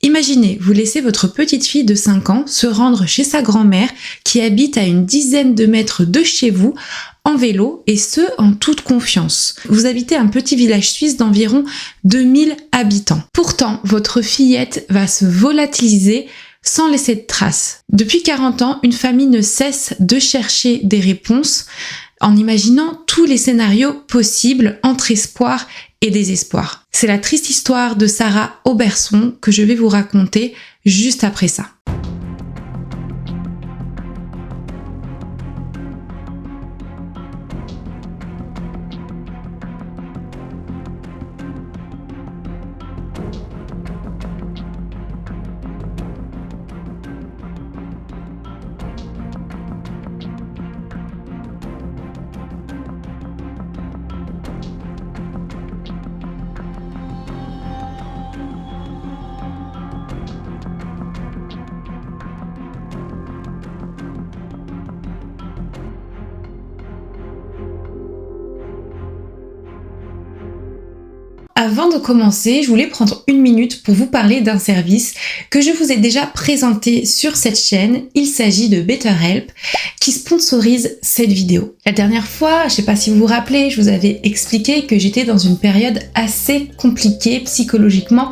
Imaginez, vous laissez votre petite fille de 5 ans se rendre chez sa grand-mère qui habite à une dizaine de mètres de chez vous en vélo et ce, en toute confiance. Vous habitez un petit village suisse d'environ 2000 habitants. Pourtant, votre fillette va se volatiliser sans laisser de traces. Depuis 40 ans, une famille ne cesse de chercher des réponses en imaginant tous les scénarios possibles entre espoir et désespoir. C'est la triste histoire de Sarah Auberson que je vais vous raconter juste après ça. Avant de commencer, je voulais prendre une minute pour vous parler d'un service que je vous ai déjà présenté sur cette chaîne. Il s'agit de BetterHelp qui sponsorise cette vidéo. La dernière fois, je ne sais pas si vous vous rappelez, je vous avais expliqué que j'étais dans une période assez compliquée psychologiquement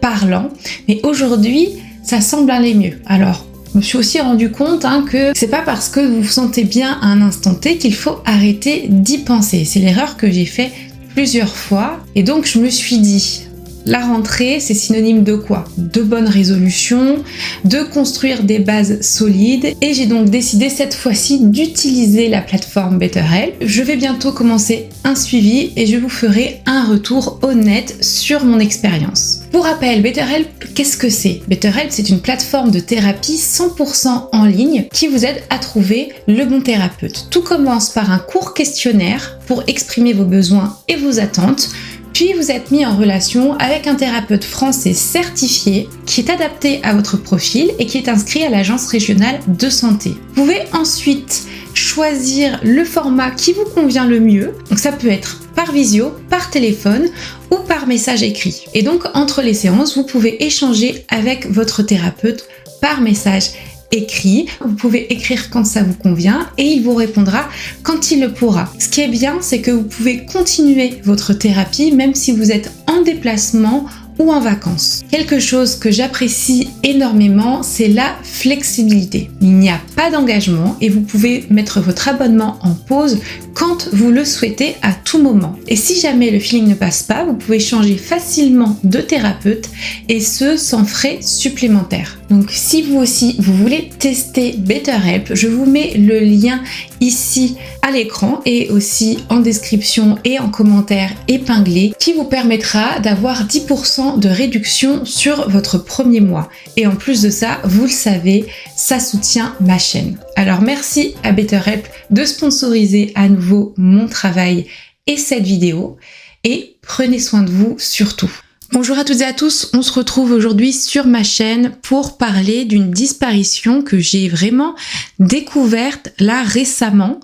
parlant. Mais aujourd'hui, ça semble aller mieux. Alors, je me suis aussi rendu compte que c'est pas parce que vous vous sentez bien à un instant T qu'il faut arrêter d'y penser. C'est l'erreur que j'ai fait plusieurs fois et donc je me suis dit la rentrée c'est synonyme de quoi? De bonnes résolutions, de construire des bases solides et j'ai donc décidé cette fois-ci d'utiliser la plateforme BetterHelp. Je vais bientôt commencer un suivi et je vous ferai un retour honnête sur mon expérience. Pour rappel, BetterHelp, qu'est-ce que c'est? BetterHelp, c'est une plateforme de thérapie 100% en ligne qui vous aide à trouver le bon thérapeute. Tout commence par un court questionnaire pour exprimer vos besoins et vos attentes. Puis vous êtes mis en relation avec un thérapeute français certifié qui est adapté à votre profil et qui est inscrit à l'agence régionale de santé. Vous pouvez ensuite choisir le format qui vous convient le mieux. Donc ça peut être par visio, par téléphone ou par message écrit. Et donc entre les séances, vous pouvez échanger avec votre thérapeute par message écrit. Vous pouvez écrire quand ça vous convient et il vous répondra quand il le pourra. Ce qui est bien, c'est que vous pouvez continuer votre thérapie même si vous êtes en déplacement ou en vacances. Quelque chose que j'apprécie énormément, c'est la flexibilité. Il n'y a pas d'engagement et vous pouvez mettre votre abonnement en pause quand vous le souhaitez à tout moment. Et si jamais le feeling ne passe pas, vous pouvez changer facilement de thérapeute et ce sans frais supplémentaires. Donc si vous aussi vous voulez tester BetterHelp, je vous mets le lien ici à l'écran et aussi en description et en commentaire épinglé qui vous permettra d'avoir 10% de réduction sur votre premier mois. Et en plus de ça, vous le savez, ça soutient ma chaîne. Alors merci à BetterHelp de sponsoriser à nouveau mon travail et cette vidéo et prenez soin de vous surtout. Bonjour à toutes et à tous, on se retrouve aujourd'hui sur ma chaîne pour parler d'une disparition que j'ai vraiment découverte là récemment.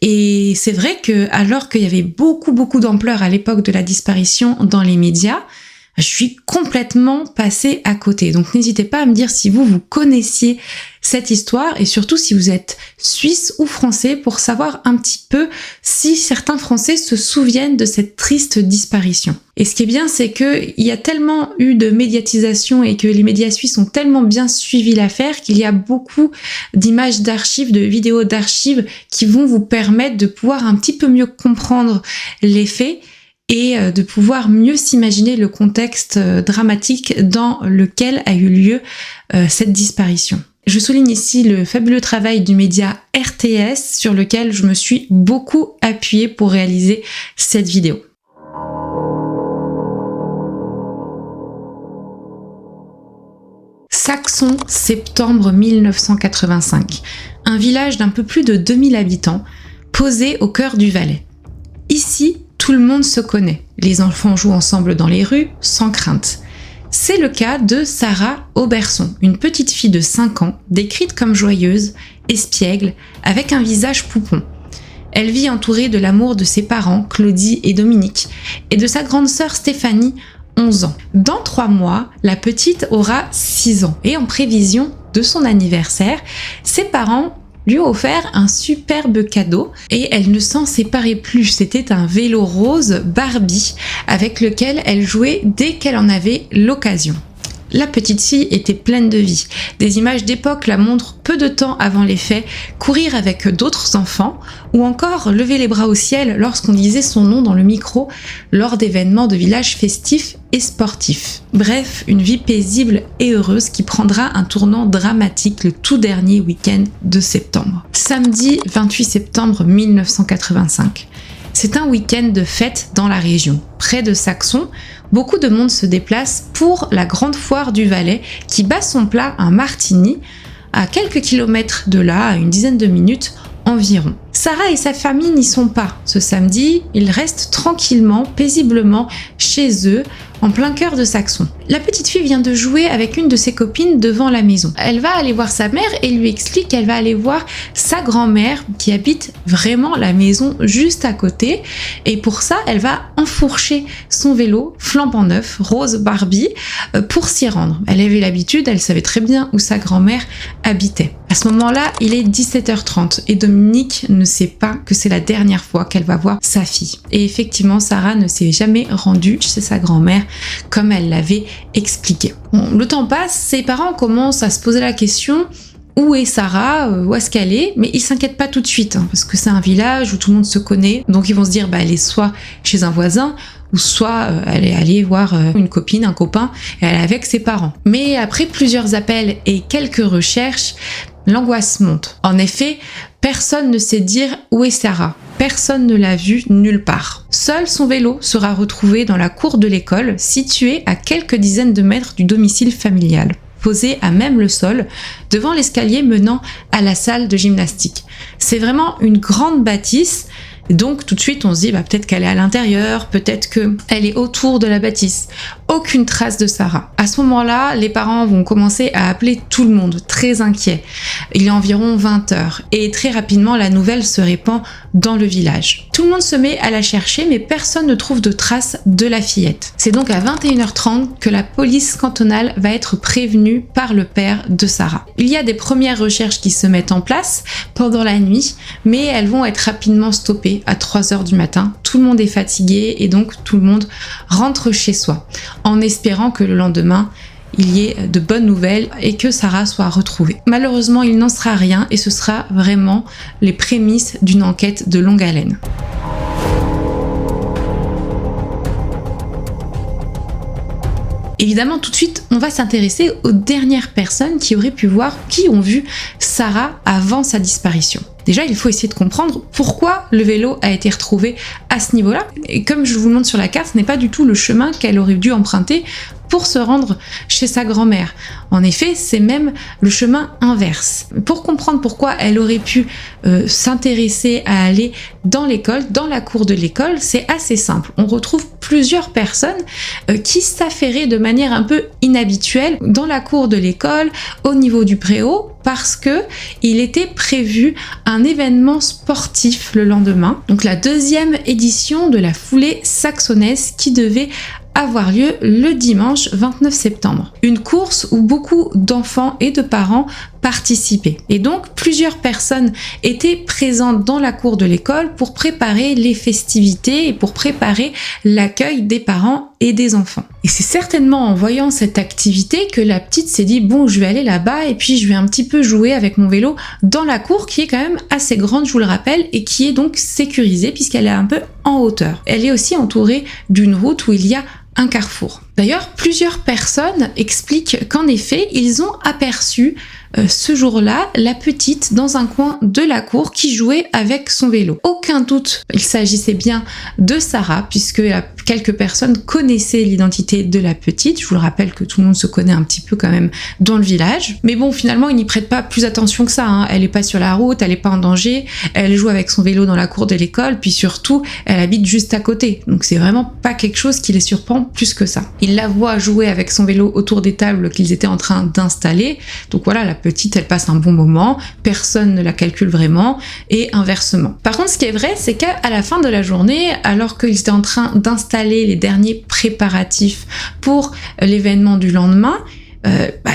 Et c'est vrai que alors qu'il y avait beaucoup d'ampleur à l'époque de la disparition dans les médias, je suis complètement passée à côté. Donc n'hésitez pas à me dire si vous connaissiez cette histoire et surtout si vous êtes suisse ou français pour savoir un petit peu si certains Français se souviennent de cette triste disparition. Et ce qui est bien, c'est qu'il y a tellement eu de médiatisation et que les médias suisses ont tellement bien suivi l'affaire qu'il y a beaucoup d'images d'archives, de vidéos d'archives qui vont vous permettre de pouvoir un petit peu mieux comprendre les faits et de pouvoir mieux s'imaginer le contexte dramatique dans lequel a eu lieu cette disparition. Je souligne ici le fabuleux travail du média RTS sur lequel je me suis beaucoup appuyée pour réaliser cette vidéo. Saxon, septembre 1985. Un village d'un peu plus de 2000 habitants, posé au cœur du Valais. Ici, tout le monde se connaît. Les enfants jouent ensemble dans les rues, sans crainte. C'est le cas de Sarah Auberson, une petite fille de 5 ans, décrite comme joyeuse, espiègle, avec un visage poupon. Elle vit entourée de l'amour de ses parents, Claudie et Dominique, et de sa grande sœur Stéphanie, 11 ans. Dans 3 mois, la petite aura 6 ans. Et en prévision de son anniversaire, ses parents lui ont offert un superbe cadeau et elle ne s'en séparait plus. C'était un vélo rose Barbie avec lequel elle jouait dès qu'elle en avait l'occasion. La petite fille était pleine de vie. Des images d'époque la montrent peu de temps avant les faits, courir avec d'autres enfants ou encore lever les bras au ciel lorsqu'on disait son nom dans le micro lors d'événements de village festifs et sportifs. Bref, une vie paisible et heureuse qui prendra un tournant dramatique le tout dernier week-end de septembre. Samedi 28 septembre 1985. C'est un week-end de fête dans la région. Près de Saxon, beaucoup de monde se déplace pour la grande foire du Valais qui bat son plat un martini à quelques kilomètres de là, à une dizaine de minutes environ. Sarah et sa famille n'y sont pas ce samedi, ils restent tranquillement, paisiblement chez eux, en plein cœur de Saxon. La petite fille vient de jouer avec une de ses copines devant la maison. Elle va aller voir sa mère et lui explique qu'elle va aller voir sa grand-mère qui habite vraiment la maison juste à côté. Et pour ça, elle va enfourcher son vélo flambant neuf, rose Barbie, pour s'y rendre. Elle avait l'habitude, elle savait très bien où sa grand-mère habitait. À ce moment-là, il est 17h30 et Dominique ne sait pas que c'est la dernière fois qu'elle va voir sa fille. Et effectivement, Sarah ne s'est jamais rendue chez sa grand-mère comme elle l'avait expliqué. Bon, le temps passe, ses parents commencent à se poser la question: où est Sarah, où est-ce qu'elle est? Mais ils s'inquiètent pas tout de suite, parce que c'est un village où tout le monde se connaît. Donc ils vont se dire, elle est soit chez un voisin, ou soit elle est allée voir une copine, un copain, et elle est avec ses parents. Mais après plusieurs appels et quelques recherches, l'angoisse monte. En effet, personne ne sait dire où est Sarah. Personne ne l'a vue nulle part. Seul son vélo sera retrouvé dans la cour de l'école, située à quelques dizaines de mètres du domicile familial, posé à même le sol, devant l'escalier menant à la salle de gymnastique. C'est vraiment une grande bâtisse. Donc tout de suite on se dit peut-être qu'elle est à l'intérieur, peut-être qu'elle est autour de la bâtisse. Aucune trace de Sarah. À ce moment-là, les parents vont commencer à appeler tout le monde, très inquiets. Il est environ 20h et très rapidement la nouvelle se répand dans le village. Tout le monde se met à la chercher mais personne ne trouve de traces de la fillette. C'est donc à 21h30 que la police cantonale va être prévenue par le père de Sarah. Il y a des premières recherches qui se mettent en place pendant la nuit, mais elles vont être rapidement stoppées à 3h du matin. Tout le monde est fatigué et donc tout le monde rentre chez soi, en espérant que le lendemain, il y ait de bonnes nouvelles et que Sarah soit retrouvée. Malheureusement, il n'en sera rien et ce sera vraiment les prémices d'une enquête de longue haleine. Évidemment, tout de suite, on va s'intéresser aux dernières personnes qui auraient pu voir, qui ont vu Sarah avant sa disparition. Déjà, il faut essayer de comprendre pourquoi le vélo a été retrouvé à ce niveau-là. Et comme je vous le montre sur la carte, ce n'est pas du tout le chemin qu'elle aurait dû emprunter pour se rendre chez sa grand-mère. En effet, c'est même le chemin inverse. Pour comprendre pourquoi elle aurait pu s'intéresser à aller dans l'école, dans la cour de l'école, c'est assez simple. On retrouve plusieurs personnes qui s'affairaient de manière un peu inhabituelle dans la cour de l'école, au niveau du préau, parce que il était prévu un événement sportif le lendemain, donc la 2e édition de la foulée saxonnaise qui devait avoir lieu le dimanche 29 septembre. Une course où beaucoup d'enfants et de parents participaient. Et donc, plusieurs personnes étaient présentes dans la cour de l'école pour préparer les festivités et pour préparer l'accueil des parents et des enfants. Et c'est certainement en voyant cette activité que la petite s'est dit, bon, je vais aller là-bas et puis je vais un petit peu jouer avec mon vélo dans la cour qui est quand même assez grande, je vous le rappelle, et qui est donc sécurisée puisqu'elle est un peu en hauteur. Elle est aussi entourée d'une route où il y a un carrefour. D'ailleurs, plusieurs personnes expliquent qu'en effet, ils ont aperçu ce jour-là la petite dans un coin de la cour qui jouait avec son vélo. Aucun doute, il s'agissait bien de Sarah puisque quelques personnes connaissaient l'identité de la petite. Je vous le rappelle que tout le monde se connaît un petit peu quand même dans le village. Mais bon, finalement, ils n'y prêtent pas plus attention que ça, hein. Elle est pas sur la route, elle est pas en danger, elle joue avec son vélo dans la cour de l'école, puis surtout, elle habite juste à côté. Donc c'est vraiment pas quelque chose qui les surprend plus que ça. Ils la voient jouer avec son vélo autour des tables qu'ils étaient en train d'installer. Donc voilà, la petite, elle passe un bon moment, personne ne la calcule vraiment, et inversement. Par contre, ce qui est vrai, c'est qu'à la fin de la journée, alors qu'ils étaient en train d'installer installer les derniers préparatifs pour l'événement du lendemain,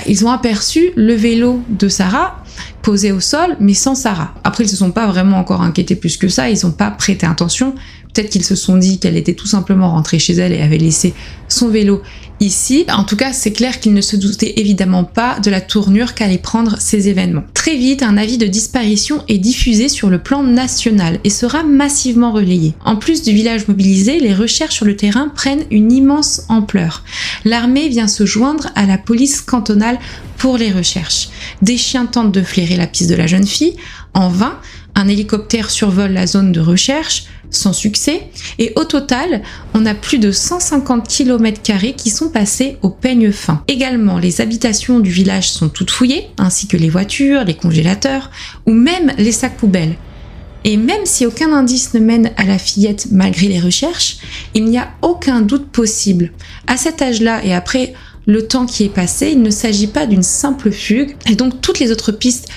ils ont aperçu le vélo de Sarah posé au sol, mais sans Sarah. Après, ils se sont pas vraiment encore inquiétés plus que ça, ils n'ont pas prêté attention. Peut-être qu'ils se sont dit qu'elle était tout simplement rentrée chez elle et avait laissé son vélo ici. En tout cas, c'est clair qu'ils ne se doutaient évidemment pas de la tournure qu'allaient prendre ces événements. Très vite, un avis de disparition est diffusé sur le plan national et sera massivement relayé. En plus du village mobilisé, les recherches sur le terrain prennent une immense ampleur. L'armée vient se joindre à la police cantonale pour les recherches. Des chiens tentent de flairer la piste de la jeune fille. En vain, un hélicoptère survole la zone de recherche, sans succès, et au total, on a plus de 150 km² qui sont passés au peigne fin. Également, les habitations du village sont toutes fouillées, ainsi que les voitures, les congélateurs, ou même les sacs poubelles. Et même si aucun indice ne mène à la fillette malgré les recherches, il n'y a aucun doute possible. À cet âge-là et après le temps qui est passé, il ne s'agit pas d'une simple fugue, et donc toutes les autres pistes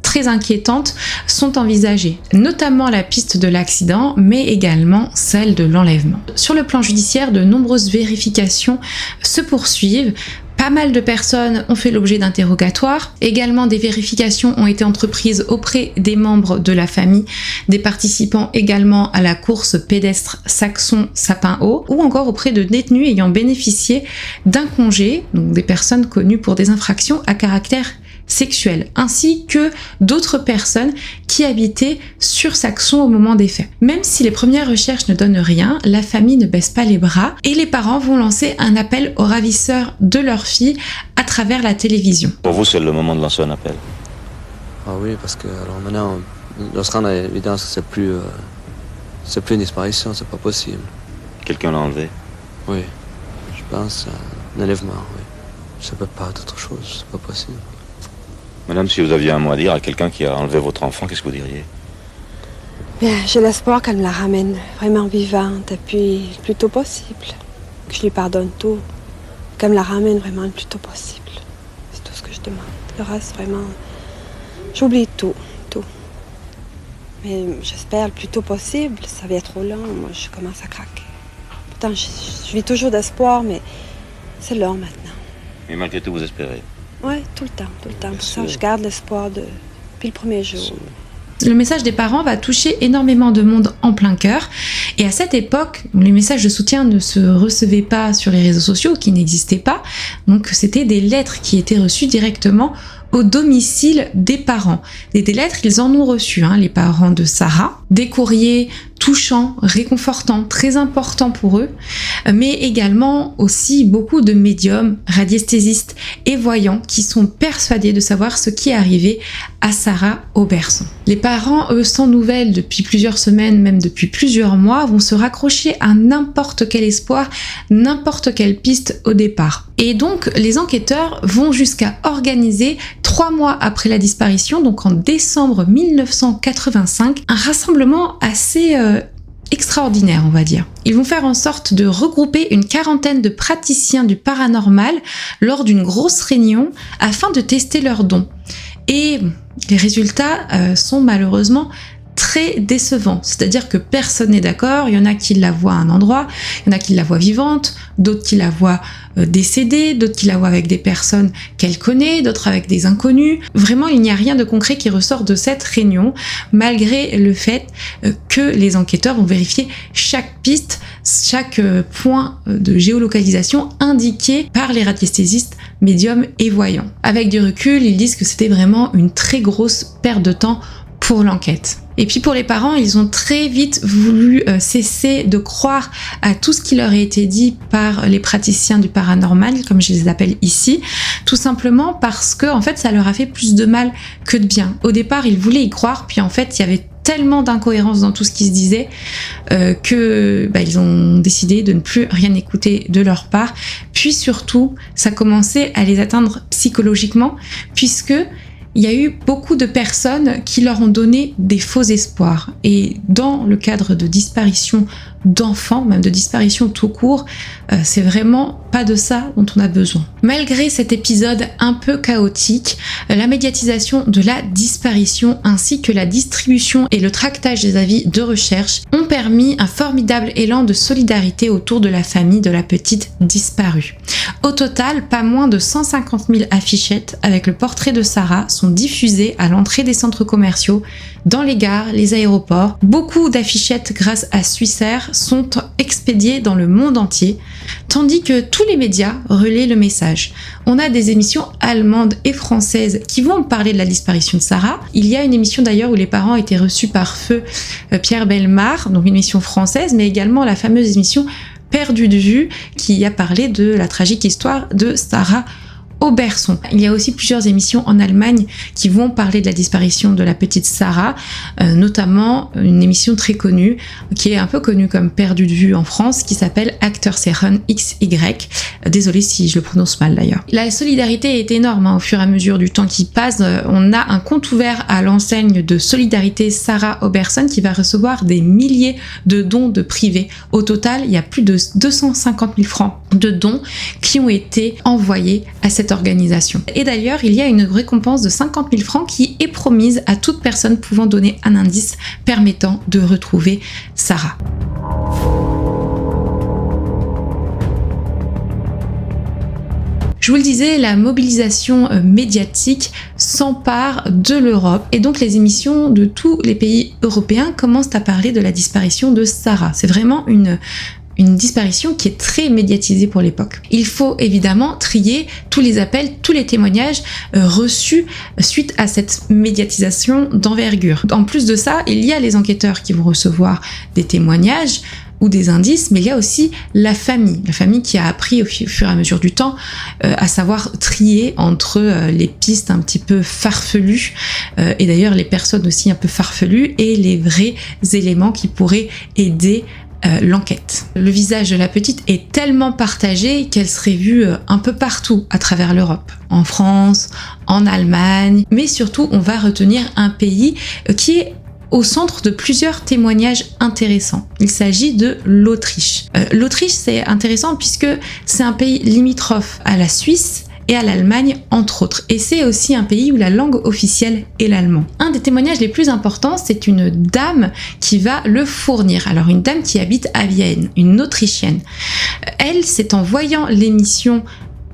très inquiétantes sont envisagées, notamment la piste de l'accident, mais également celle de l'enlèvement. Sur le plan judiciaire, de nombreuses vérifications se poursuivent. Pas mal de personnes ont fait l'objet d'interrogatoires. Également, des vérifications ont été entreprises auprès des membres de la famille, des participants également à la course pédestre Saxon-Sapin-Haut, ou encore auprès de détenus ayant bénéficié d'un congé, donc des personnes connues pour des infractions à caractère sexuel, ainsi que d'autres personnes qui habitaient sur Saxon au moment des faits. Même si les premières recherches ne donnent rien, la famille ne baisse pas les bras et les parents vont lancer un appel aux ravisseurs de leur fille à travers la télévision. Pour vous, c'est le moment de lancer un appel? Ah oui, parce que alors maintenant, on se rend à l'évidence que c'est plus une disparition, c'est pas possible. Quelqu'un l'a enlevé? Oui, je pense un enlèvement, oui. Ça peut pas être autre chose, c'est pas possible. Madame, si vous aviez un mot à dire à quelqu'un qui a enlevé votre enfant, qu'est-ce que vous diriez? Bien, j'ai l'espoir qu'elle me la ramène vraiment vivante et puis le plus tôt possible. Que je lui pardonne tout. Qu'elle me la ramène vraiment le plus tôt possible. C'est tout ce que je demande. Le reste, vraiment, j'oublie tout. Mais j'espère le plus tôt possible. Ça va être trop long. Moi, je commence à craquer. Pourtant, je vis toujours d'espoir, mais c'est long maintenant. Mais malgré tout, vous espérez? Oui, tout le temps. Pour ça, je garde l'espoir depuis le premier jour. Le message des parents va toucher énormément de monde en plein cœur. Et à cette époque, les messages de soutien ne se recevaient pas sur les réseaux sociaux, qui n'existaient pas. Donc c'était des lettres qui étaient reçues directement au domicile des parents. Et des lettres, ils en ont reçu, les parents de Sarah. Des courriers touchants, réconfortants, très importants pour eux, mais également aussi beaucoup de médiums, radiesthésistes et voyants qui sont persuadés de savoir ce qui est arrivé à Sarah au berceau. Les parents, eux, sans nouvelles depuis plusieurs semaines, même depuis plusieurs mois, vont se raccrocher à n'importe quel espoir, n'importe quelle piste au départ. Et donc, les enquêteurs vont jusqu'à organiser 3 mois après la disparition, donc en décembre 1985, un rassemblement assez extraordinaire, on va dire. Ils vont faire en sorte de regrouper une quarantaine de praticiens du paranormal lors d'une grosse réunion afin de tester leurs dons. Et les résultats sont malheureusement très décevants, c'est-à-dire que personne n'est d'accord. Il y en a qui la voient à un endroit, il y en a qui la voient vivante, d'autres qui la voient décédée, d'autres qui la voient avec des personnes qu'elle connaît, d'autres avec des inconnus. Vraiment, il n'y a rien de concret qui ressort de cette réunion, malgré le fait que les enquêteurs vont vérifier chaque piste, chaque point de géolocalisation indiqué par les radiesthésistes, médiums et voyants. Avec du recul, ils disent que c'était vraiment une très grosse perte de temps pour l'enquête. Et puis pour les parents, ils ont très vite voulu cesser de croire à tout ce qui leur a été dit par les praticiens du paranormal, comme je les appelle ici, tout simplement parce que en fait ça leur a fait plus de mal que de bien. Au départ, ils voulaient y croire, puis en fait il y avait tellement d'incohérences dans tout ce qui se disait que ils ont décidé de ne plus rien écouter de leur part. Puis surtout, ça commençait à les atteindre psychologiquement, puisque il y a eu beaucoup de personnes qui leur ont donné des faux espoirs. Et dans le cadre de disparition d'enfants, même de disparition tout court, c'est vraiment pas de ça dont on a besoin. Malgré cet épisode un peu chaotique, la médiatisation de la disparition ainsi que la distribution et le tractage des avis de recherche ont permis un formidable élan de solidarité autour de la famille de la petite disparue. Au total, pas moins de 150 000 affichettes avec le portrait de Sarah sont diffusées à l'entrée des centres commerciaux, dans les gares, les aéroports. Beaucoup d'affichettes grâce à Swissair sont expédiées dans le monde entier, tandis que tous les médias relaient le message. On a des émissions allemandes et françaises qui vont parler de la disparition de Sarah. Il y a une émission d'ailleurs où les parents étaient reçus par feu Pierre Bellemare, donc une émission française, mais également la fameuse émission Perdu de vue qui a parlé de la tragique histoire de Sarah Oberson. Il y a aussi plusieurs émissions en Allemagne qui vont parler de la disparition de la petite Sarah, notamment une émission très connue, qui est un peu connue comme Perdu de vue en France, qui s'appelle Akterseren XY. Désolée si je le prononce mal d'ailleurs. La solidarité est énorme au fur et à mesure du temps qui passe. On a un compte ouvert à l'enseigne de Solidarité Sarah Oberson qui va recevoir des milliers de dons de privés. Au total, il y a plus de 250 000 francs de dons qui ont été envoyés à cette organisation. Et d'ailleurs, il y a une récompense de 50 000 francs qui est promise à toute personne pouvant donner un indice permettant de retrouver Sarah. Je vous le disais, la mobilisation médiatique s'empare de l'Europe et donc les émissions de tous les pays européens commencent à parler de la disparition de Sarah. C'est vraiment une disparition qui est très médiatisée pour l'époque. Il faut évidemment trier tous les appels, tous les témoignages reçus suite à cette médiatisation d'envergure. En plus de ça, il y a les enquêteurs qui vont recevoir des témoignages ou des indices, mais il y a aussi la famille qui a appris au fur et à mesure du temps à savoir trier entre les pistes un petit peu farfelues et d'ailleurs les personnes aussi un peu farfelues et les vrais éléments qui pourraient aider l'enquête. Le visage de la petite est tellement partagé qu'elle serait vue un peu partout à travers l'Europe, en France, en Allemagne, mais surtout on va retenir un pays qui est au centre de plusieurs témoignages intéressants. Il s'agit de l'Autriche. L'Autriche, c'est intéressant puisque c'est un pays limitrophe à la Suisse et à l'Allemagne, entre autres. Et c'est aussi un pays où la langue officielle est l'allemand. Un des témoignages les plus importants, c'est une dame qui va le fournir. Alors, une dame qui habite à Vienne, une Autrichienne. Elle, c'est en voyant l'émission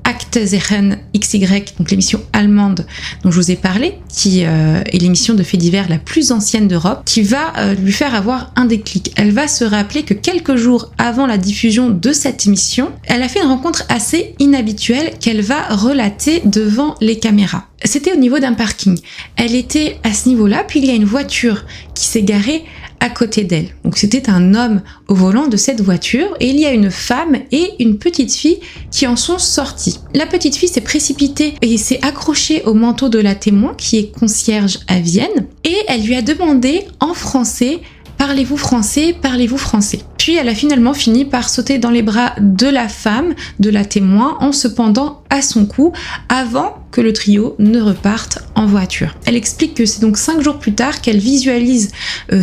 Akterseren XY, donc l'émission allemande dont je vous ai parlé, qui est l'émission de faits divers la plus ancienne d'Europe, qui va lui faire avoir un déclic. Elle va se rappeler que quelques jours avant la diffusion de cette émission, elle a fait une rencontre assez inhabituelle qu'elle va relater devant les caméras. C'était au niveau d'un parking. Elle était à ce niveau-là, puis il y a une voiture qui s'est garée à côté d'elle. Donc c'était un homme au volant de cette voiture et il y a une femme et une petite fille qui en sont sorties. La petite fille s'est précipitée et s'est accrochée au manteau de la témoin qui est concierge à Vienne et elle lui a demandé en français « Parlez-vous français ? Parlez-vous français ?» Puis elle a finalement fini par sauter dans les bras de la femme, de la témoin, en se pendant à son cou avant que le trio ne reparte en voiture. Elle explique que c'est donc 5 jours plus tard qu'elle visualise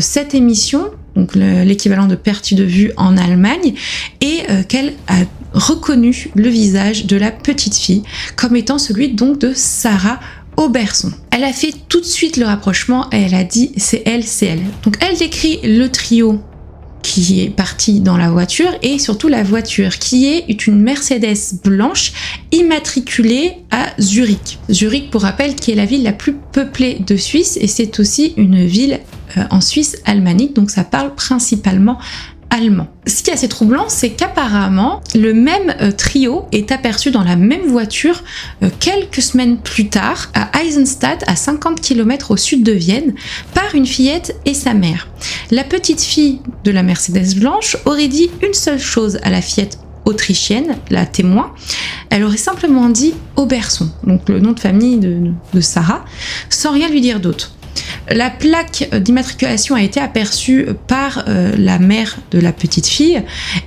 cette émission, donc l'équivalent de Perdu de vue en Allemagne, et qu'elle a reconnu le visage de la petite fille comme étant celui donc de Sarah Oberson. Elle a fait tout de suite le rapprochement et elle a dit c'est elle. Donc elle décrit le trio qui est parti dans la voiture et surtout la voiture qui est une Mercedes blanche immatriculée à Zurich. Zurich, pour rappel, qui est la ville la plus peuplée de Suisse et c'est aussi une ville en Suisse alémanique, donc ça parle principalement allemand. Ce qui est assez troublant, c'est qu'apparemment, le même trio est aperçu dans la même voiture quelques semaines plus tard à Eisenstadt, à 50 km au sud de Vienne, par une fillette et sa mère. La petite fille de la Mercedes blanche aurait dit une seule chose à la fillette autrichienne, la témoin. Elle aurait simplement dit Oberson, donc le nom de famille de Sarah, sans rien lui dire d'autre. La plaque d'immatriculation a été aperçue par la mère de la petite fille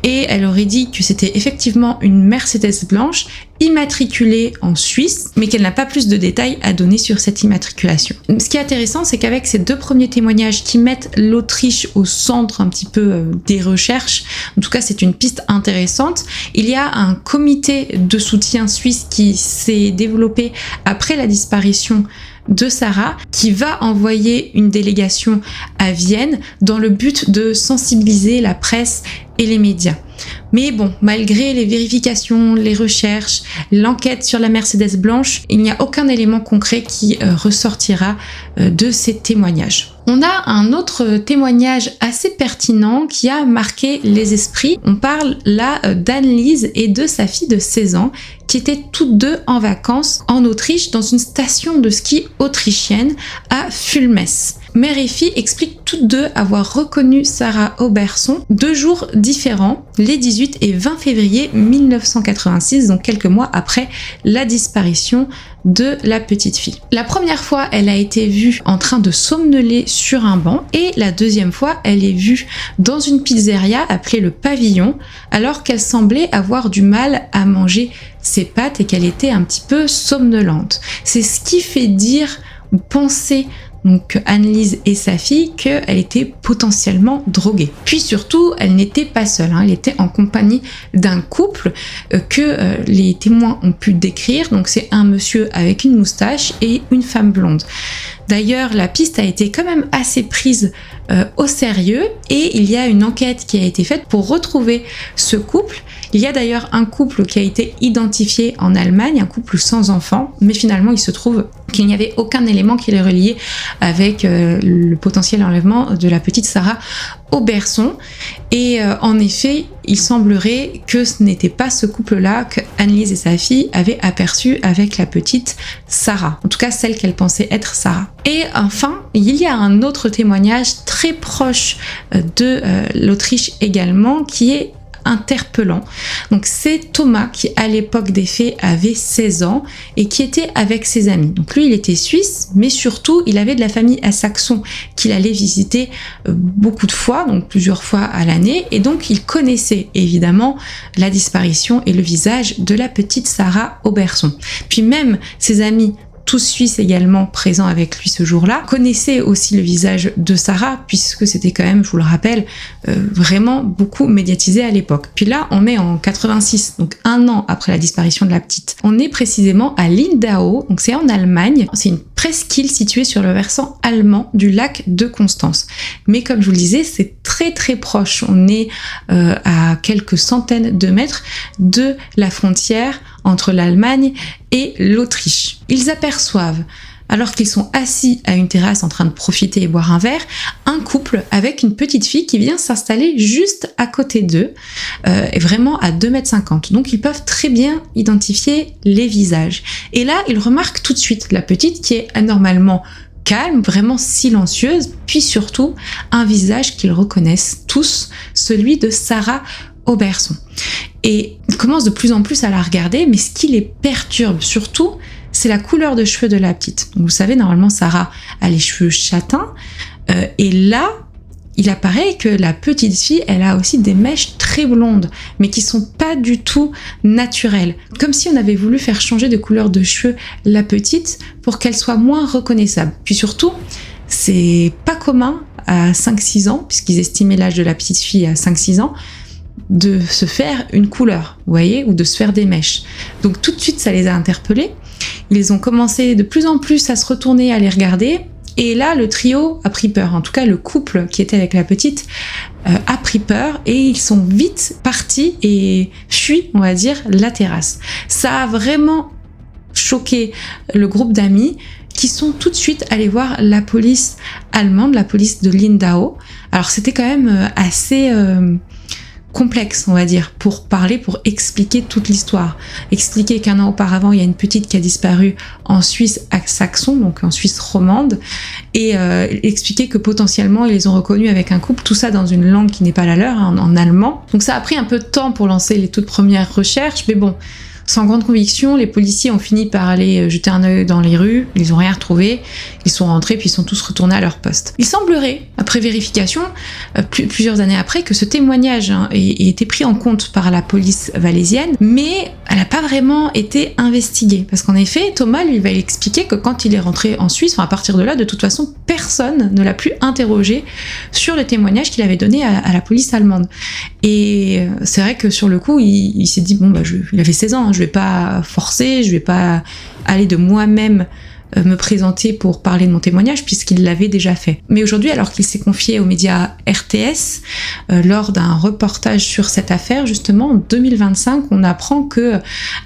et elle aurait dit que c'était effectivement une Mercedes blanche immatriculée en Suisse, mais qu'elle n'a pas plus de détails à donner sur cette immatriculation. Ce qui est intéressant, c'est qu'avec ces 2 premiers témoignages qui mettent l'Autriche au centre un petit peu des recherches, en tout cas c'est une piste intéressante, il y a un comité de soutien suisse qui s'est développé après la disparition de Sarah, qui va envoyer une délégation à Vienne dans le but de sensibiliser la presse et les médias. Mais bon, malgré les vérifications, les recherches, l'enquête sur la Mercedes blanche, il n'y a aucun élément concret qui ressortira de ces témoignages. On a un autre témoignage assez pertinent qui a marqué les esprits. On parle là d'Anne-Lise et de sa fille de 16 ans qui étaient toutes deux en vacances en Autriche dans une station de ski autrichienne à Fulmess. Mère et fille expliquent toutes deux avoir reconnu Sarah Oberson 2 jours différents, les 18 et 20 février 1986, donc quelques mois après la disparition de la petite fille. La première fois, elle a été vue en train de somnoler sur un banc et la deuxième fois, elle est vue dans une pizzeria appelée le Pavillon alors qu'elle semblait avoir du mal à manger ses pâtes et qu'elle était un petit peu somnolente. C'est ce qui fait dire ou penser donc Anne-Lise et sa fille qu'elle était potentiellement droguée. Puis surtout, elle n'était pas seule, elle était en compagnie d'un couple que les témoins ont pu décrire. Donc c'est un monsieur avec une moustache et une femme blonde. D'ailleurs, la piste a été quand même assez prise au sérieux et il y a une enquête qui a été faite pour retrouver ce couple. Il y a d'ailleurs un couple qui a été identifié en Allemagne, un couple sans enfant, mais finalement il se trouve qu'il n'y avait aucun élément qui les reliait avec le potentiel enlèvement de la petite Sarah Oberson. Et en effet, il semblerait que ce n'était pas ce couple-là que Anne-Lise et sa fille avaient aperçu avec la petite Sarah, en tout cas celle qu'elle pensait être Sarah. Et enfin, il y a un autre témoignage très proche de l'Autriche également qui est interpellant. Donc c'est Thomas qui à l'époque des faits avait 16 ans et qui était avec ses amis. Donc lui il était suisse, mais surtout il avait de la famille à Saxon qu'il allait visiter beaucoup de fois, donc plusieurs fois à l'année, et donc il connaissait évidemment la disparition et le visage de la petite Sarah Oberson. Puis même ses amis, tous suisses également présents avec lui ce jour-là, connaissaient aussi le visage de Sarah, puisque c'était quand même, je vous le rappelle, vraiment beaucoup médiatisé à l'époque. Puis là, on est en 86, donc 1 an après la disparition de la petite. On est précisément à Lindau, donc c'est en Allemagne, c'est une presqu'île située sur le versant allemand du lac de Constance. Mais comme je vous le disais, c'est très très proche, on est à quelques centaines de mètres de la frontière entre l'Allemagne et l'Autriche. Ils aperçoivent, alors qu'ils sont assis à une terrasse en train de profiter et boire un verre, un couple avec une petite fille qui vient s'installer juste à côté d'eux, et vraiment à 2,50 m. Donc ils peuvent très bien identifier les visages. Et là, ils remarquent tout de suite la petite qui est anormalement calme, vraiment silencieuse, puis surtout un visage qu'ils reconnaissent tous, celui de Sarah Oberson. Et ils commencent de plus en plus à la regarder, mais ce qui les perturbe surtout, c'est la couleur de cheveux de la petite. Donc vous savez, normalement Sarah a les cheveux châtains, et là, il apparaît que la petite fille, elle a aussi des mèches très blondes, mais qui sont pas du tout naturelles. Comme si on avait voulu faire changer de couleur de cheveux la petite pour qu'elle soit moins reconnaissable. Puis surtout, c'est pas commun à 5-6 ans, puisqu'ils estimaient l'âge de la petite fille à 5-6 ans, de se faire une couleur, vous voyez, ou de se faire des mèches. Donc tout de suite, ça les a interpellés. Ils ont commencé de plus en plus à se retourner, à les regarder. Et là, le trio a pris peur. En tout cas, le couple qui était avec la petite a pris peur et ils sont vite partis et fui, on va dire, la terrasse. Ça a vraiment choqué le groupe d'amis qui sont tout de suite allés voir la police allemande, la police de Lindau. Alors c'était quand même assez complexe, on va dire, pour expliquer toute l'histoire. Expliquer qu'1 an auparavant, il y a une petite qui a disparu en Suisse à Saxon, donc en Suisse romande, et expliquer que potentiellement ils les ont reconnus avec un couple, tout ça dans une langue qui n'est pas la leur, en allemand. Donc ça a pris un peu de temps pour lancer les toutes premières recherches, mais bon, Sans grande conviction, les policiers ont fini par aller jeter un œil dans les rues, ils n'ont rien retrouvé, ils sont rentrés puis ils sont tous retournés à leur poste. Il semblerait, après vérification, plusieurs années après, que ce témoignage ait été pris en compte par la police valaisienne, mais elle n'a pas vraiment été investiguée. Parce qu'en effet, Thomas lui va expliquer que quand il est rentré en Suisse, à partir de là, de toute façon, personne ne l'a plus interrogé sur le témoignage qu'il avait donné à la police allemande. Et c'est vrai que sur le coup, il s'est dit, il avait 16 ans, je vais pas forcer, je vais pas aller de moi-même me présenter pour parler de mon témoignage puisqu'il l'avait déjà fait. Mais aujourd'hui, alors qu'il s'est confié aux médias RTS lors d'un reportage sur cette affaire, justement en 2025, on apprend que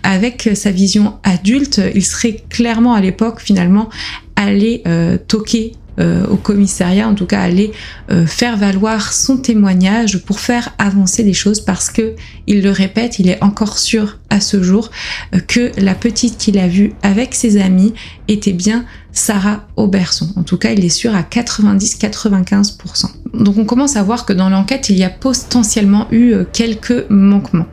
avec sa vision adulte, il serait clairement à l'époque finalement allé toquer au commissariat, en tout cas aller faire valoir son témoignage pour faire avancer les choses parce que, il le répète, il est encore sûr à ce jour que la petite qu'il a vue avec ses amis était bien Sarah Oberson. En tout cas, il est sûr à 90-95%. Donc on commence à voir que dans l'enquête, il y a potentiellement eu quelques manquements.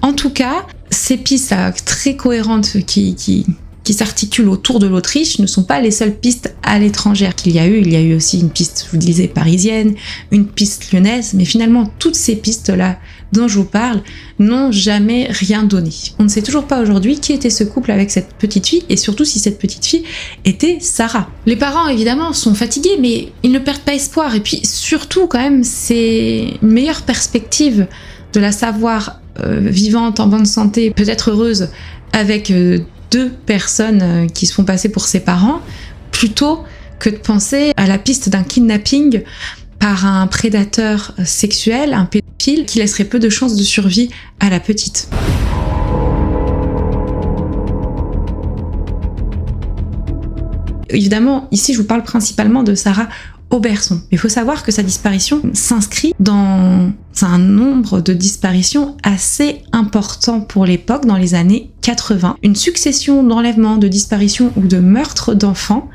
En tout cas, ces pistes très cohérentes qui s'articulent autour de l'Autriche ne sont pas les seules pistes à l'étranger qu'il y a eu. Il y a eu aussi une piste, je vous disais, parisienne, une piste lyonnaise, mais finalement, toutes ces pistes-là dont je vous parle n'ont jamais rien donné. On ne sait toujours pas aujourd'hui qui était ce couple avec cette petite fille, et surtout si cette petite fille était Sarah. Les parents, évidemment, sont fatigués, mais ils ne perdent pas espoir, et puis surtout, quand même, c'est une meilleure perspective de la savoir vivante, en bonne santé, peut-être heureuse, avec deux personnes qui se font passer pour ses parents, plutôt que de penser à la piste d'un kidnapping par un prédateur sexuel, un pédophile, qui laisserait peu de chances de survie à la petite. Évidemment, ici je vous parle principalement de Sarah Oberson. Mais il faut savoir que sa disparition s'inscrit dans un nombre de disparitions assez important pour l'époque, dans les années 80. Une succession d'enlèvements, de disparitions ou de meurtres d'enfants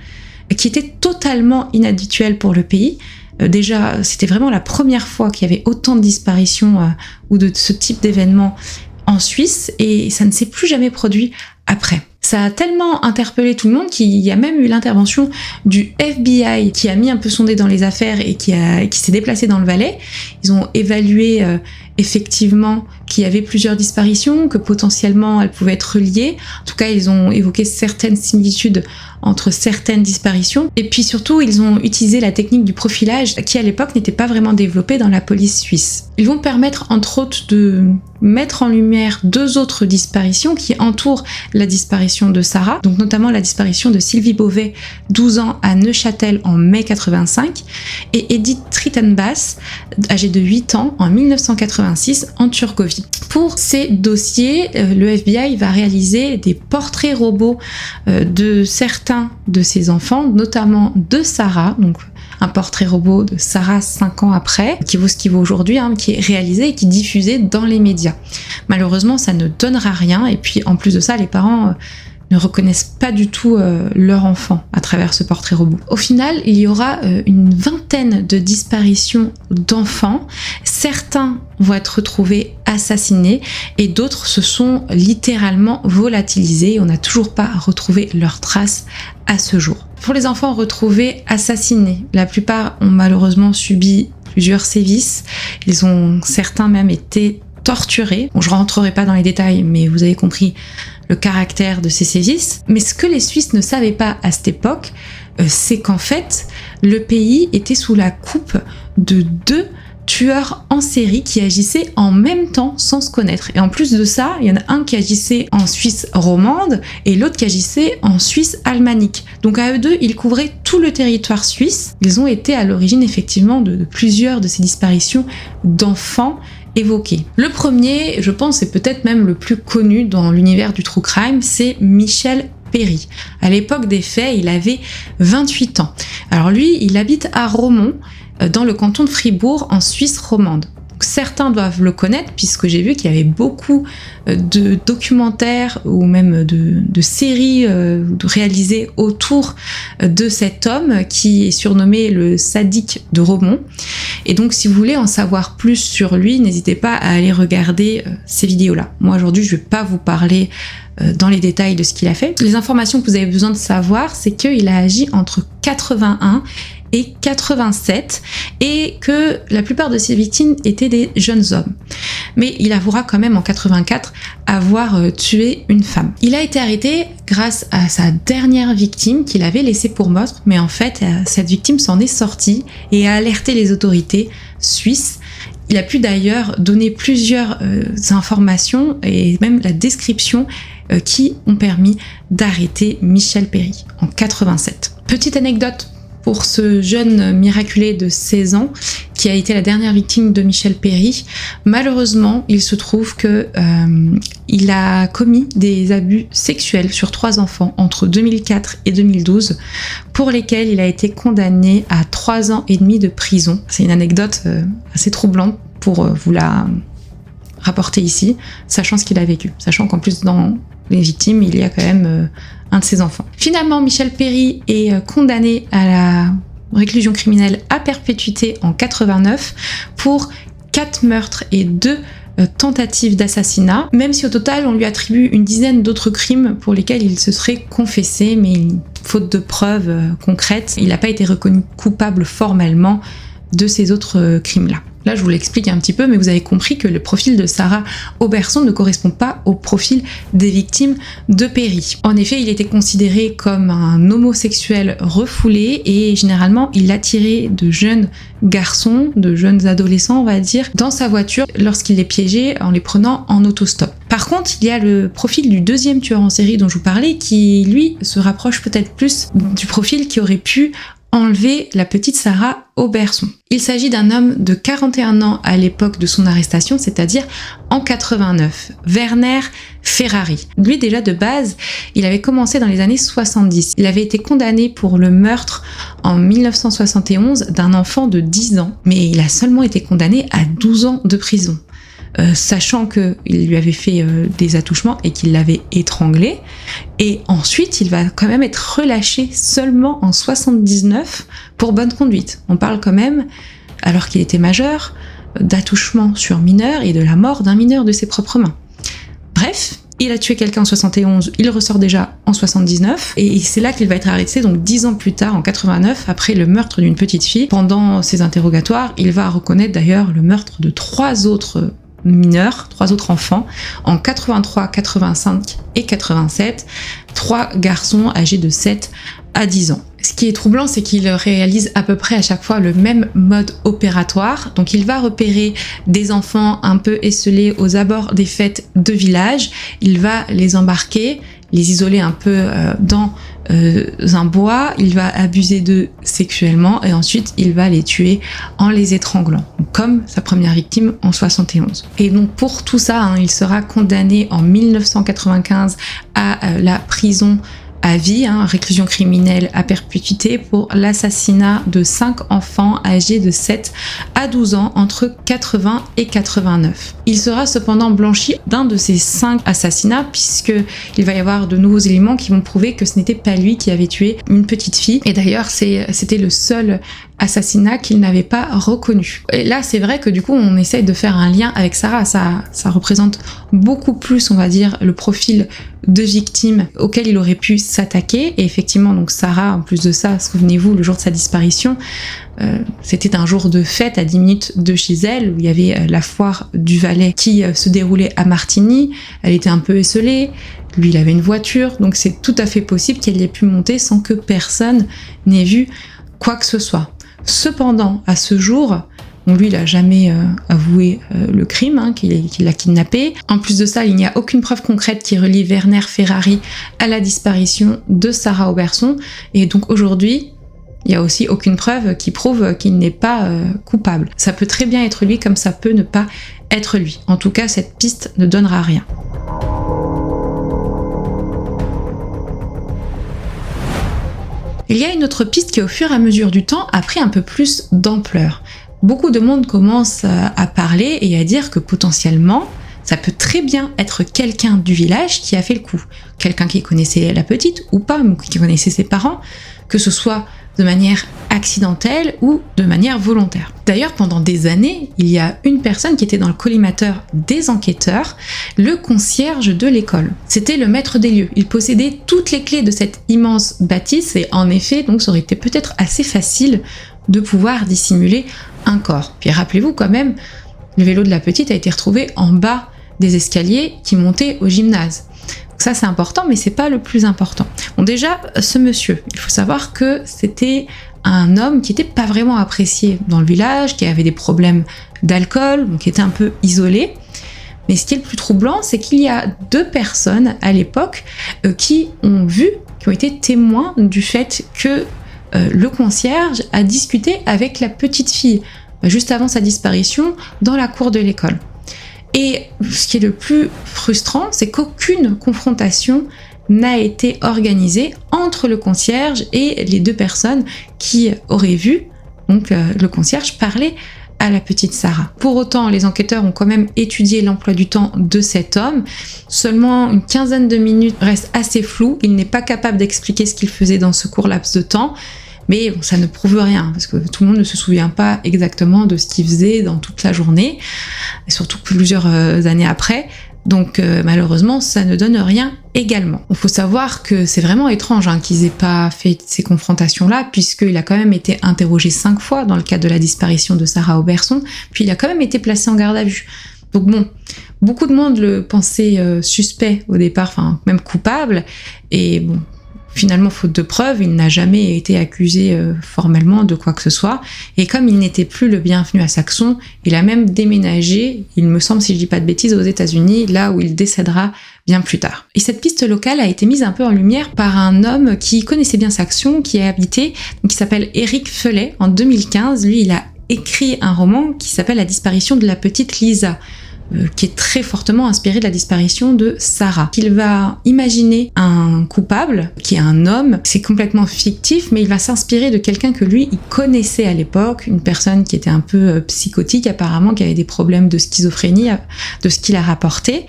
qui était totalement inhabituelle pour le pays. Déjà, c'était vraiment la première fois qu'il y avait autant de disparitions ou de ce type d'événements en Suisse, et ça ne s'est plus jamais produit après. Ça a tellement interpellé tout le monde qu'il y a même eu l'intervention du FBI qui a mis un peu son nez dans les affaires et qui s'est déplacé dans le Valais. Ils ont évalué effectivement qu'il y avait plusieurs disparitions, que potentiellement elles pouvaient être reliées. En tout cas, ils ont évoqué certaines similitudes entre certaines disparitions. Et puis surtout, ils ont utilisé la technique du profilage qui à l'époque n'était pas vraiment développée dans la police suisse. Ils vont permettre entre autres de mettre en lumière deux autres disparitions qui entourent la disparition de Sarah, donc notamment la disparition de Sylvie Beauvais, 12 ans, à Neuchâtel en mai 85, et Edith Trittenbass, âgée de 8 ans, en 1986 en Turgovie. Pour ces dossiers, le FBI va réaliser des portraits robots de certains de ses enfants, notamment de Sarah, donc un portrait robot de Sarah 5 ans après, qui vaut ce qu'il vaut aujourd'hui, qui est réalisé et qui est diffusé dans les médias. Malheureusement, ça ne donnera rien, et puis en plus de ça, les parents ne reconnaissent pas du tout leur enfant à travers ce portrait robot. Au final, il y aura une vingtaine de disparitions d'enfants. Certains vont être retrouvés assassinés et d'autres se sont littéralement volatilisés. On n'a toujours pas retrouvé leurs traces à ce jour. Pour les enfants retrouvés assassinés, la plupart ont malheureusement subi plusieurs sévices. Ils ont certains même été torturés. Bon, je ne rentrerai pas dans les détails, mais vous avez compris le caractère de ces sévices. Mais ce que les Suisses ne savaient pas à cette époque, c'est qu'en fait, le pays était sous la coupe de deux tueurs en série qui agissaient en même temps sans se connaître. Et en plus de ça, il y en a un qui agissait en Suisse romande et l'autre qui agissait en Suisse alémanique. Donc à eux deux, ils couvraient tout le territoire suisse. Ils ont été à l'origine effectivement de plusieurs de ces disparitions d'enfants évoqués. Le premier, je pense, c'est peut-être même le plus connu dans l'univers du true crime, c'est Michel Péry. À l'époque des faits, il avait 28 ans. Alors lui, il habite à Romont, dans le canton de Fribourg, en Suisse romande. Donc certains doivent le connaître puisque j'ai vu qu'il y avait beaucoup de documentaires ou même de séries réalisées autour de cet homme qui est surnommé le sadique de Romont. Et donc si vous voulez en savoir plus sur lui, n'hésitez pas à aller regarder ces vidéos-là. Moi aujourd'hui je vais pas vous parler dans les détails de ce qu'il a fait. Les informations que vous avez besoin de savoir, c'est qu'il a agi entre 81 et 87 et que la plupart de ses victimes étaient des jeunes hommes. Mais il avouera quand même en 84 avoir tué une femme. Il a été arrêté grâce à sa dernière victime qu'il avait laissée pour morte, mais en fait cette victime s'en est sortie et a alerté les autorités suisses. Il a pu d'ailleurs donner plusieurs informations et même la description qui ont permis d'arrêter Michel Péry en 87. Petite anecdote pour ce jeune miraculé de 16 ans qui a été la dernière victime de Michel Péry. Malheureusement, il se trouve que il a commis des abus sexuels sur 3 enfants entre 2004 et 2012 pour lesquels il a été condamné à 3 ans et demi de prison. C'est une anecdote assez troublante pour vous la rapporter ici, sachant ce qu'il a vécu, sachant qu'en plus dans les victimes, il y a quand même un de ses enfants. Finalement, Michel Péry est condamné à la réclusion criminelle à perpétuité en 89 pour 4 meurtres et 2 tentatives d'assassinat, même si au total on lui attribue une dizaine d'autres crimes pour lesquels il se serait confessé, mais faute de preuves concrètes, il n'a pas été reconnu coupable formellement de ces autres crimes-là. Là, je vous l'explique un petit peu, mais vous avez compris que le profil de Sarah Auberson ne correspond pas au profil des victimes de Péry. En effet, il était considéré comme un homosexuel refoulé et généralement, il attirait de jeunes garçons, de jeunes adolescents, on va dire, dans sa voiture lorsqu'il les piégeait en les prenant en autostop. Par contre, il y a le profil du deuxième tueur en série dont je vous parlais qui, lui, se rapproche peut-être plus du profil qui aurait pu enlever la petite Sarah Auberson. Il s'agit d'un homme de 41 ans à l'époque de son arrestation, c'est-à-dire en 89, Werner Ferrari. Lui déjà de base, il avait commencé dans les années 70. Il avait été condamné pour le meurtre en 1971 d'un enfant de 10 ans, mais il a seulement été condamné à 12 ans de prison. Sachant qu'il lui avait fait des attouchements et qu'il l'avait étranglé. Et ensuite, il va quand même être relâché seulement en 79 pour bonne conduite. On parle quand même, alors qu'il était majeur, d'attouchement sur mineur et de la mort d'un mineur de ses propres mains. Bref, il a tué quelqu'un en 71, il ressort déjà en 79, et c'est là qu'il va être arrêté, donc 10 ans plus tard, en 89, après le meurtre d'une petite fille. Pendant ses interrogatoires, il va reconnaître d'ailleurs le meurtre de 3 autres mineurs, 3 autres enfants, en 83, 85 et 87, 3 garçons âgés de 7 à 10 ans. Ce qui est troublant, c'est qu'il réalise à peu près à chaque fois le même mode opératoire. Donc il va repérer des enfants un peu esselés aux abords des fêtes de village, il va les embarquer, les isoler un peu dans un bois, il va abuser d'eux sexuellement et ensuite il va les tuer en les étranglant, comme sa première victime en 71. Et donc pour tout ça, il sera condamné en 1995 à la prison à vie, réclusion criminelle à perpétuité pour l'assassinat de 5 enfants âgés de 7 à 12 ans entre 80 et 89. Il sera cependant blanchi d'un de ces 5 assassinats puisqu'il va y avoir de nouveaux éléments qui vont prouver que ce n'était pas lui qui avait tué une petite fille. Et d'ailleurs, c'était le seul assassinat qu'il n'avait pas reconnu. Et là, c'est vrai que du coup, on essaye de faire un lien avec Sarah. Ça représente beaucoup plus, on va dire, le profil de victime auquel il aurait pu s'attaquer. Et effectivement, donc Sarah, en plus de ça, souvenez-vous, le jour de sa disparition, c'était un jour de fête à 10 minutes de chez elle, où il y avait la foire du Valais qui se déroulait à Martigny. Elle était un peu esselée. Lui, il avait une voiture, donc c'est tout à fait possible qu'elle y ait pu monter sans que personne n'ait vu quoi que ce soit. Cependant, à ce jour, lui, il n'a jamais avoué le crime, qu'il l'a kidnappé. En plus de ça, il n'y a aucune preuve concrète qui relie Werner Ferrari à la disparition de Sarah Auberson. Et donc aujourd'hui, il n'y a aussi aucune preuve qui prouve qu'il n'est pas coupable. Ça peut très bien être lui comme ça peut ne pas être lui. En tout cas, cette piste ne donnera rien. Il y a une autre piste qui, au fur et à mesure du temps, a pris un peu plus d'ampleur. beaucoup de monde commence à parler et à dire que potentiellement, ça peut très bien être quelqu'un du village qui a fait le coup. Quelqu'un qui connaissait la petite ou pas, ou qui connaissait ses parents, que ce soit de manière accidentelle ou de manière volontaire. D'ailleurs, pendant des années, il y a une personne qui était dans le collimateur des enquêteurs, le concierge de l'école. C'était le maître des lieux. Il possédait toutes les clés de cette immense bâtisse et en effet, donc ça aurait été peut-être assez facile de pouvoir dissimuler un corps. Puis rappelez-vous quand même, le vélo de la petite a été retrouvé en bas des escaliers qui montaient au gymnase. Donc ça c'est important, mais c'est pas le plus important. Bon déjà, ce monsieur, il faut savoir que c'était un homme qui était pas vraiment apprécié dans le village, qui avait des problèmes d'alcool, donc qui était un peu isolé. Mais ce qui est le plus troublant, c'est qu'il y a 2 personnes à l'époque qui ont été témoins du fait que le concierge a discuté avec la petite fille juste avant sa disparition dans la cour de l'école. Et ce qui est le plus frustrant, c'est qu'aucune confrontation n'a été organisée entre le concierge et les 2 personnes qui auraient vu donc, le concierge parler à la petite Sarah. Pour autant, les enquêteurs ont quand même étudié l'emploi du temps de cet homme. Seulement une quinzaine de minutes reste assez flou. Il n'est pas capable d'expliquer ce qu'il faisait dans ce court laps de temps. Mais bon, ça ne prouve rien, parce que tout le monde ne se souvient pas exactement de ce qu'il faisait dans toute la journée, et surtout plusieurs années après. Donc malheureusement, ça ne donne rien également. Il faut savoir que c'est vraiment étrange qu'ils aient pas fait ces confrontations-là, puisqu'il a quand même été interrogé 5 fois dans le cadre de la disparition de Sarah Auberson, puis il a quand même été placé en garde à vue. Donc bon, beaucoup de monde le pensait suspect au départ, enfin même coupable, et bon, finalement, faute de preuves, il n'a jamais été accusé formellement de quoi que ce soit. Et comme il n'était plus le bienvenu à Saxon, il a même déménagé, il me semble, si je dis pas de bêtises, aux États-Unis, là où il décédera bien plus tard. Et cette piste locale a été mise un peu en lumière par un homme qui connaissait bien Saxon, qui a habité, qui s'appelle Éric Felet, en 2015. Lui, il a écrit un roman qui s'appelle La disparition de la petite Lisa, qui est très fortement inspiré de la disparition de Sarah. Il va imaginer un coupable, qui est un homme, c'est complètement fictif, mais il va s'inspirer de quelqu'un que lui, il connaissait à l'époque, une personne qui était un peu psychotique apparemment, qui avait des problèmes de schizophrénie, de ce qu'il a rapporté.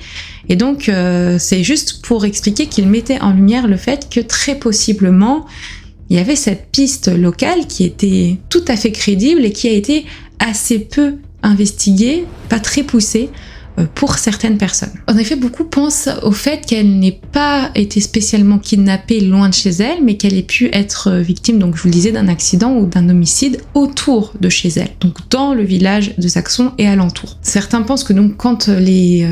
Et donc, c'est juste pour expliquer qu'il mettait en lumière le fait que très possiblement, il y avait cette piste locale qui était tout à fait crédible et qui a été assez peu investiguée, pas très poussée, pour certaines personnes. En effet, beaucoup pensent au fait qu'elle n'ait pas été spécialement kidnappée loin de chez elle, mais qu'elle ait pu être victime, donc je vous le disais, d'un accident ou d'un homicide autour de chez elle, donc dans le village de Saxon et alentour. Certains pensent que donc quand les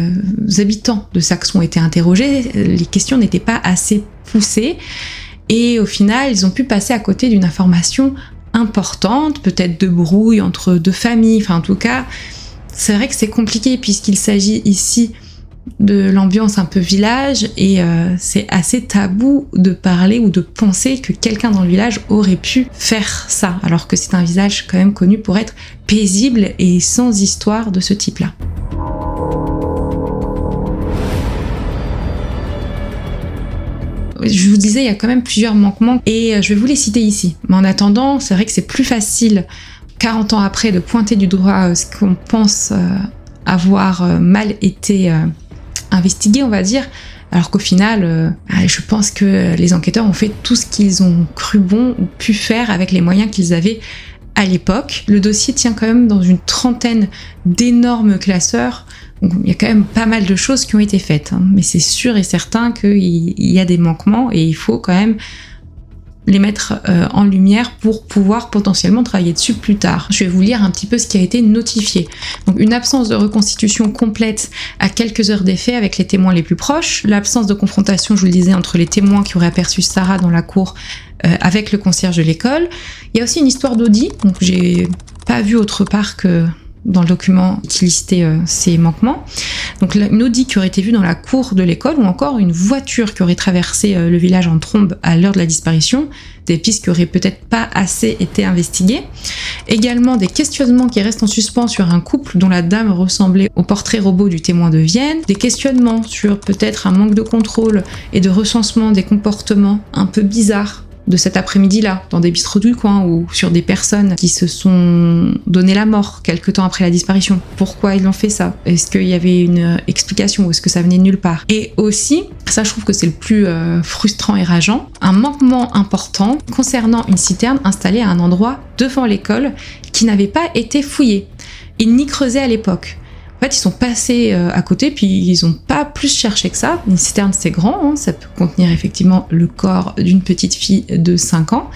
habitants de Saxon étaient interrogés, les questions n'étaient pas assez poussées, et au final, ils ont pu passer à côté d'une information importante, peut-être de brouille entre 2 familles, enfin en tout cas, c'est vrai que c'est compliqué puisqu'il s'agit ici de l'ambiance un peu village et c'est assez tabou de parler ou de penser que quelqu'un dans le village aurait pu faire ça, alors que c'est un village quand même connu pour être paisible et sans histoire de ce type-là. Je vous disais, il y a quand même plusieurs manquements et je vais vous les citer ici. Mais en attendant, c'est vrai que c'est plus facile 40 ans après de pointer du doigt ce qu'on pense avoir mal été investigué, on va dire, alors qu'au final, je pense que les enquêteurs ont fait tout ce qu'ils ont cru bon ou pu faire avec les moyens qu'ils avaient à l'époque. Le dossier tient quand même dans une 30aine d'énormes classeurs, donc il y a quand même pas mal de choses qui ont été faites, mais c'est sûr et certain qu'il y a des manquements et il faut quand même les mettre en lumière pour pouvoir potentiellement travailler dessus plus tard. Je vais vous lire un petit peu ce qui a été notifié. Donc une absence de reconstitution complète à quelques heures des faits avec les témoins les plus proches, l'absence de confrontation, je vous le disais, entre les témoins qui auraient aperçu Sarah dans la cour avec le concierge de l'école. Il y a aussi une histoire d'audit, donc j'ai pas vu autre part que dans le document qui listait ces manquements. Donc une Audi qui aurait été vue dans la cour de l'école ou encore une voiture qui aurait traversé le village en trombe à l'heure de la disparition, des pistes qui auraient peut-être pas assez été investiguées. Également des questionnements qui restent en suspens sur un couple dont la dame ressemblait au portrait robot du témoin de Vienne, des questionnements sur peut-être un manque de contrôle et de recensement des comportements un peu bizarres de cet après-midi-là, dans des bistrots du coin ou sur des personnes qui se sont donné la mort quelque temps après la disparition. Pourquoi ils ont fait ça? Est-ce qu'il y avait une explication ou est-ce que ça venait de nulle part? Et aussi, ça je trouve que c'est le plus frustrant et rageant, un manquement important concernant une citerne installée à un endroit devant l'école qui n'avait pas été fouillée. Ils n'y creusaient à l'époque. En fait, ils sont passés à côté, puis ils n'ont pas plus cherché que ça. Une citerne, c'est grand, hein, ça peut contenir effectivement le corps d'une petite fille de 5 ans.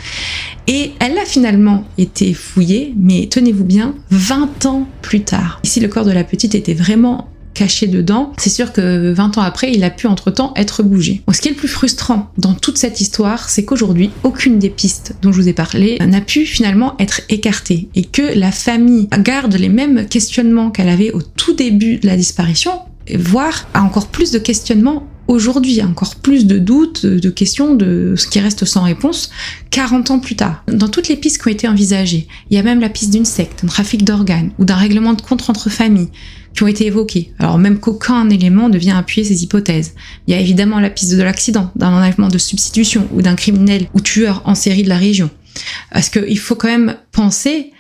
Et elle a finalement été fouillée, mais tenez-vous bien, 20 ans plus tard. Ici, le corps de la petite était vraiment caché dedans. C'est sûr que 20 ans après, il a pu entre-temps être bougé. Bon, ce qui est le plus frustrant dans toute cette histoire, c'est qu'aujourd'hui, aucune des pistes dont je vous ai parlé n'a pu finalement être écartée et que la famille garde les mêmes questionnements qu'elle avait au tout début de la disparition, voire a encore plus de questionnements aujourd'hui, encore plus de doutes, de questions, de ce qui reste sans réponse 40 ans plus tard. Dans toutes les pistes qui ont été envisagées, il y a même la piste d'une secte, d'un trafic d'organes ou d'un règlement de compte entre familles qui ont été évoqués, alors même qu'aucun élément ne vient appuyer ces hypothèses. Il y a évidemment la piste de l'accident, d'un enlèvement de substitution ou d'un criminel ou tueur en série de la région. Parce qu'il faut quand même penser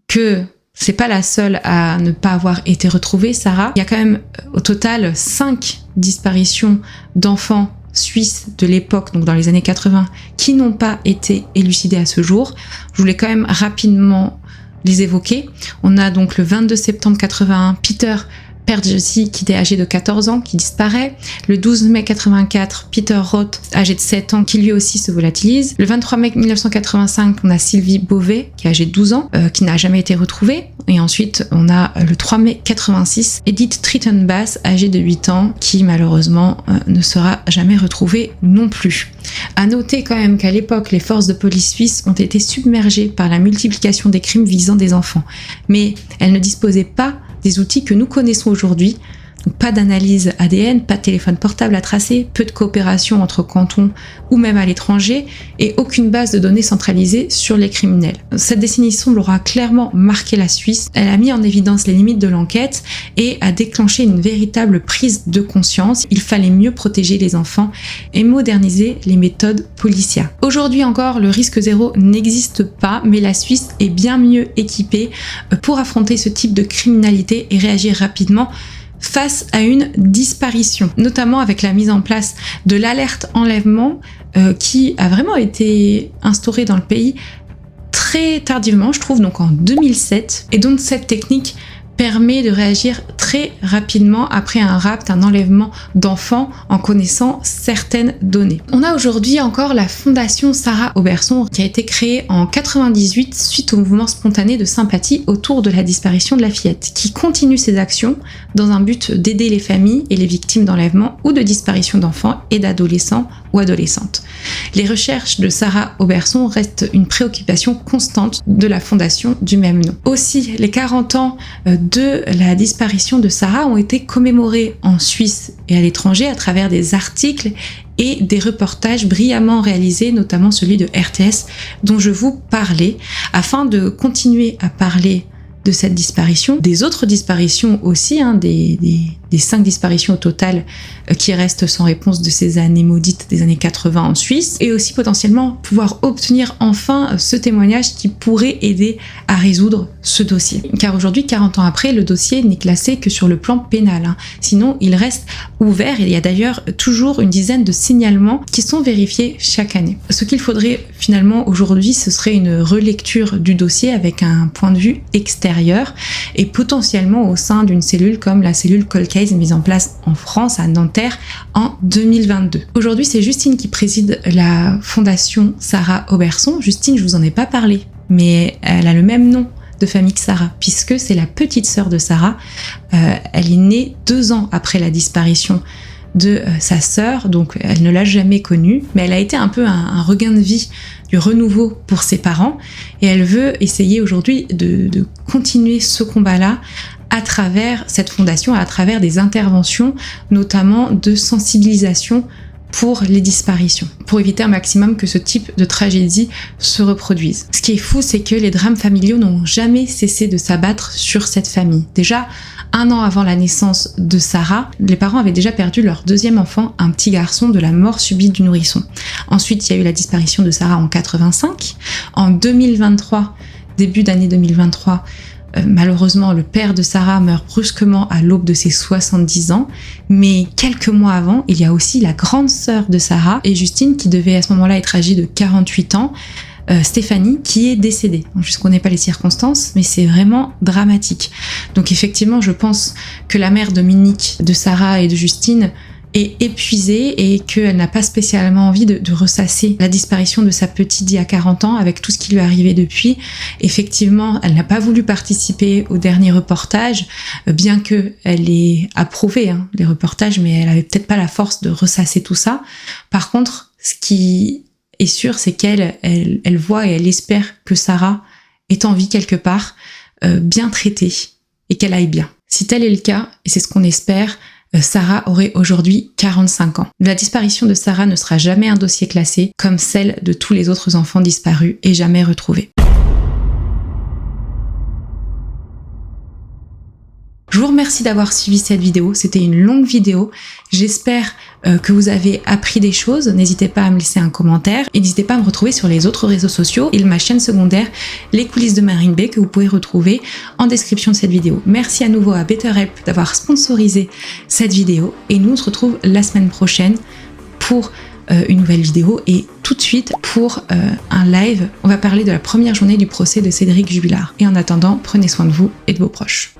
que c'est pas la seule à ne pas avoir été retrouvée, Sarah. Il y a quand même au total 5 disparitions d'enfants suisses de l'époque, donc dans les années 80, qui n'ont pas été élucidées à ce jour. Je voulais quand même rapidement les évoquer. On a donc le 22 septembre 81, Peter Pergesi, qui était âgé de 14 ans, qui disparaît. Le 12 mai 84, Peter Roth, âgé de 7 ans, qui lui aussi se volatilise. Le 23 mai 1985, on a Sylvie Beauvais, qui est âgée de 12 ans, qui n'a jamais été retrouvée. Et ensuite, on a le 3 mai 86, Edith Trittenbass, âgée de 8 ans, qui malheureusement ne sera jamais retrouvée non plus. À noter quand même qu'à l'époque, les forces de police suisses ont été submergées par la multiplication des crimes visant des enfants. Mais elles ne disposaient pas des outils que nous connaissons aujourd'hui. Donc, pas d'analyse ADN, pas de téléphone portable à tracer, peu de coopération entre cantons ou même à l'étranger et aucune base de données centralisée sur les criminels. Cette décennie sombre aura clairement marqué la Suisse. Elle a mis en évidence les limites de l'enquête et a déclenché une véritable prise de conscience. Il fallait mieux protéger les enfants et moderniser les méthodes policières. Aujourd'hui encore, le risque zéro n'existe pas, mais la Suisse est bien mieux équipée pour affronter ce type de criminalité et réagir rapidement face à une disparition, notamment avec la mise en place de l'alerte enlèvement qui a vraiment été instaurée dans le pays très tardivement, je trouve, donc en 2007, et donc cette technique permet de réagir très rapidement après un rapt, un enlèvement d'enfants en connaissant certaines données. On a aujourd'hui encore la fondation Sarah Oberson qui a été créée en 98 suite au mouvement spontané de sympathie autour de la disparition de la fillette, qui continue ses actions dans un but d'aider les familles et les victimes d'enlèvement ou de disparition d'enfants et d'adolescents ou adolescentes. Les recherches de Sarah Oberson restent une préoccupation constante de la fondation du même nom. Aussi, les 40 ans de la disparition de Sarah ont été commémorés en Suisse et à l'étranger à travers des articles et des reportages brillamment réalisés, notamment celui de RTS dont je vous parlais, afin de continuer à parler de cette disparition, des autres disparitions aussi, des 5 disparitions au total qui restent sans réponse de ces années maudites des années 80 en Suisse, et aussi potentiellement pouvoir obtenir enfin ce témoignage qui pourrait aider à résoudre ce dossier. Car aujourd'hui, 40 ans après, le dossier n'est classé que sur le plan pénal. Sinon, il reste ouvert et il y a d'ailleurs toujours une dizaine de signalements qui sont vérifiés chaque année. Ce qu'il faudrait finalement aujourd'hui, ce serait une relecture du dossier avec un point de vue extérieur et potentiellement au sein d'une cellule comme la cellule Cold Case mise en place en France, à Nanterre, en 2022. Aujourd'hui, c'est Justine qui préside la fondation Sarah Oberson. Justine, je vous en ai pas parlé, mais elle a le même nom de famille que Sarah, puisque c'est la petite sœur de Sarah. Elle est née 2 ans après la disparition de sa sœur, donc elle ne l'a jamais connue, mais elle a été un peu un regain de vie, du renouveau pour ses parents, et elle veut essayer aujourd'hui de continuer ce combat-là à travers cette fondation, à travers des interventions, notamment de sensibilisation pour les disparitions, pour éviter un maximum que ce type de tragédie se reproduise. Ce qui est fou, c'est que les drames familiaux n'ont jamais cessé de s'abattre sur cette famille. Déjà, 1 an avant la naissance de Sarah, les parents avaient déjà perdu leur deuxième enfant, un petit garçon, de la mort subite du nourrisson. Ensuite, il y a eu la disparition de Sarah en 85. En 2023, début d'année 2023, malheureusement, le père de Sarah meurt brusquement à l'aube de ses 70 ans. Mais quelques mois avant, il y a aussi la grande sœur de Sarah et Justine, qui devait à ce moment-là être âgée de 48 ans, Stéphanie, qui est décédée. Je ne connais pas les circonstances, mais c'est vraiment dramatique. Donc effectivement, je pense que la mère Dominique, de Sarah et de Justine est épuisée et qu'elle n'a pas spécialement envie de ressasser la disparition de sa petite d'il y a 40 ans avec tout ce qui lui est arrivé depuis. Effectivement, elle n'a pas voulu participer au dernier reportage, bien que elle ait approuvé les reportages, mais elle avait peut-être pas la force de ressasser tout ça. Par contre, ce qui est sûr, c'est qu'elle voit et elle espère que Sarah est en vie quelque part, bien traitée, et qu'elle aille bien. Si tel est le cas, et c'est ce qu'on espère, Sarah aurait aujourd'hui 45 ans. La disparition de Sarah ne sera jamais un dossier classé, comme celle de tous les autres enfants disparus et jamais retrouvés. Je vous remercie d'avoir suivi cette vidéo, c'était une longue vidéo. J'espère que vous avez appris des choses. N'hésitez pas à me laisser un commentaire et n'hésitez pas à me retrouver sur les autres réseaux sociaux et ma chaîne secondaire, Les coulisses de Marine Bay, que vous pouvez retrouver en description de cette vidéo. Merci à nouveau à BetterHelp d'avoir sponsorisé cette vidéo et nous on se retrouve la semaine prochaine pour une nouvelle vidéo et tout de suite pour un live. On va parler de la première journée du procès de Cédric Jubilard. Et en attendant, prenez soin de vous et de vos proches.